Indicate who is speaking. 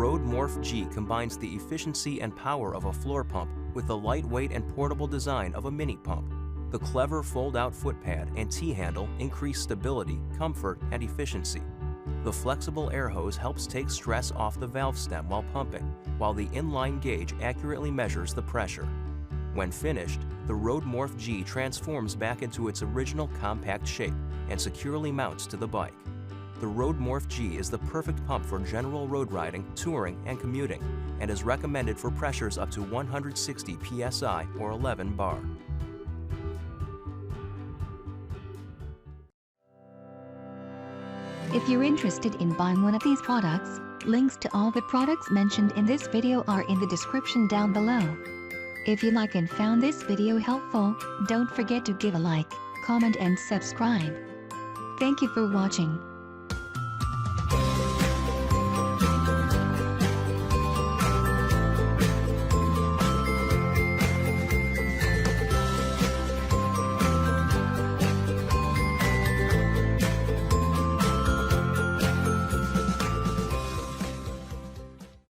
Speaker 1: Rode Morph G combines the efficiency and power of a floor pump with the lightweight and portable design of a mini pump. The clever fold-out foot pad and T-handle increase stability, comfort, and efficiency. The flexible air hose helps take stress off the valve stem while pumping, while the inline gauge accurately measures the pressure. When finished, the Rode Morph G transforms back into its original compact shape and securely mounts to the bike. The Rode Morph G is the perfect pump for general road riding, touring, and commuting, and is recommended for pressures up to 160 psi or 11 bar.
Speaker 2: If you're interested in buying one of these products, links to all the products mentioned in this video are in the description down below. If you like and found this video helpful, don't forget to give a like, comment and subscribe. Thank you for watching.